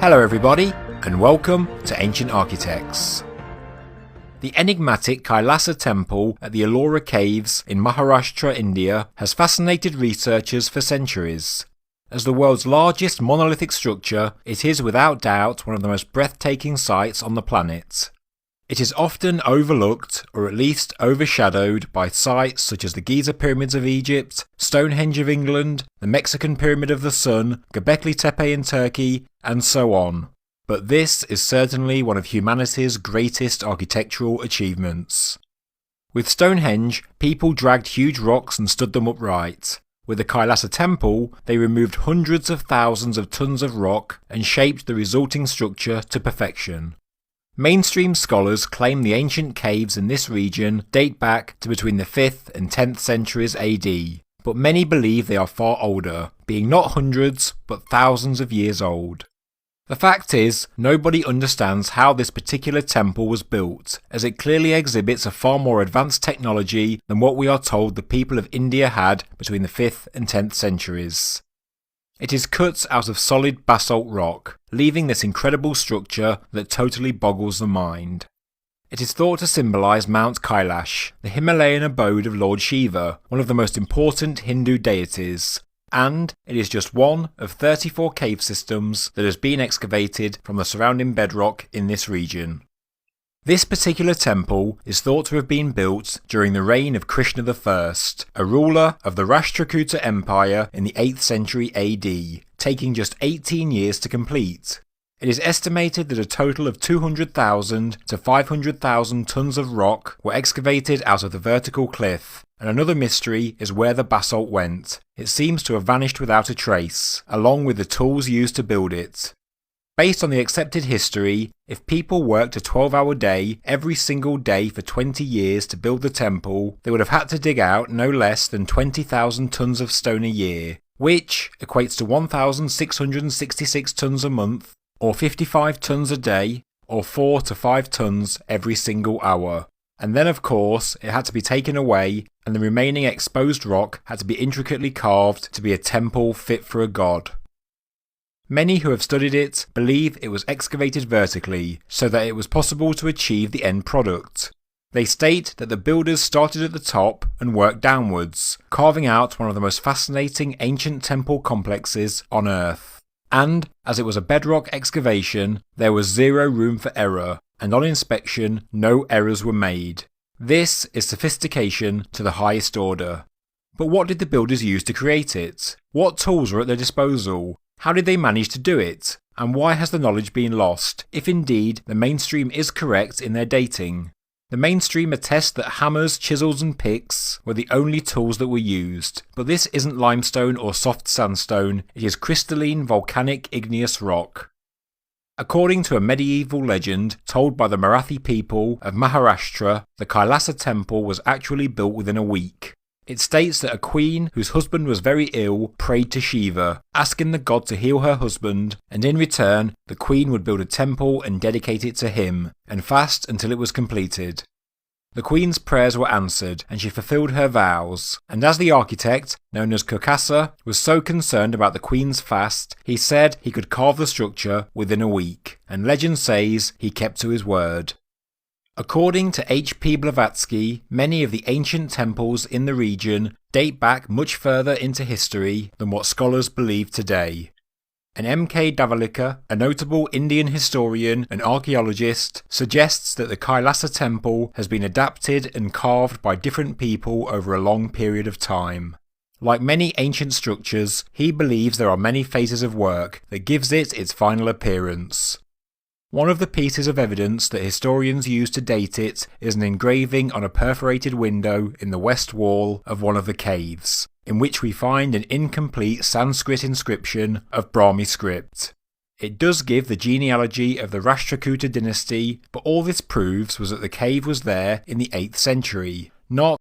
Hello everybody, and welcome to Ancient Architects. The enigmatic Kailasa temple at the Ellora Caves in Maharashtra, India has fascinated researchers for centuries. As the world's largest monolithic structure, it is without doubt one of the most breathtaking sights on the planet. It is often overlooked, or at least overshadowed, by sites such as the Giza Pyramids of Egypt, Stonehenge of England, the Mexican Pyramid of the Sun, Göbekli Tepe in Turkey, and so on. But this is certainly one of humanity's greatest architectural achievements. With Stonehenge, people dragged huge rocks and stood them upright. With the Kailasa temple, they removed hundreds of thousands of tons of rock and shaped the resulting structure to perfection. Mainstream scholars claim the ancient caves in this region date back to between the 5th and 10th centuries AD, but many believe they are far older, being not hundreds but thousands of years old. The fact is, nobody understands how this particular temple was built, as it clearly exhibits a far more advanced technology than what we are told the people of India had between the 5th and 10th centuries. It is cut out of solid basalt rock, leaving this incredible structure that totally boggles the mind. It is thought to symbolise Mount Kailash, the Himalayan abode of Lord Shiva, one of the most important Hindu deities, and it is just one of 34 cave systems that has been excavated from the surrounding bedrock in this region. This particular temple is thought to have been built during the reign of Krishna I, a ruler of the Rashtrakuta Empire in the 8th century AD, taking just 18 years to complete. It is estimated that a total of 200,000 to 500,000 tons of rock were excavated out of the vertical cliff, and another mystery is where the basalt went. It seems to have vanished without a trace, along with the tools used to build it. Based on the accepted history, if people worked a 12-hour day every single day for 20 years to build the temple, they would have had to dig out no less than 20,000 tons of stone a year, which equates to 1,666 tons a month, or 55 tons a day, or 4 to 5 tons every single hour. And then of course, it had to be taken away, and the remaining exposed rock had to be intricately carved to be a temple fit for a god. Many who have studied it believe it was excavated vertically, so that it was possible to achieve the end product. They state that the builders started at the top and worked downwards, carving out one of the most fascinating ancient temple complexes on Earth. And, as it was a bedrock excavation, there was zero room for error, and on inspection no errors were made. This is sophistication to the highest order. But what did the builders use to create it? What tools were at their disposal? How did they manage to do it? And why has the knowledge been lost, if indeed the mainstream is correct in their dating? The mainstream attest that hammers, chisels and picks were the only tools that were used, but this isn't limestone or soft sandstone, it is crystalline volcanic igneous rock. According to a medieval legend told by the Marathi people of Maharashtra, the Kailasa temple was actually built within a week. It states that a queen whose husband was very ill prayed to Shiva, asking the god to heal her husband, and in return the queen would build a temple and dedicate it to him, and fast until it was completed. The queen's prayers were answered, and she fulfilled her vows, and as the architect, known as Kokasa, was so concerned about the queen's fast, he said he could carve the structure within a week, and legend says he kept to his word. According to H.P. Blavatsky, many of the ancient temples in the region date back much further into history than what scholars believe today. And M.K. Davalika, a notable Indian historian and archaeologist, suggests that the Kailasa temple has been adapted and carved by different people over a long period of time. Like many ancient structures, he believes there are many phases of work that gives it its final appearance. One of the pieces of evidence that historians use to date it is an engraving on a perforated window in the west wall of one of the caves, in which we find an incomplete Sanskrit inscription of Brahmi script. It does give the genealogy of the Rashtrakuta dynasty, but all this proves was that the cave was there in the 8th century, not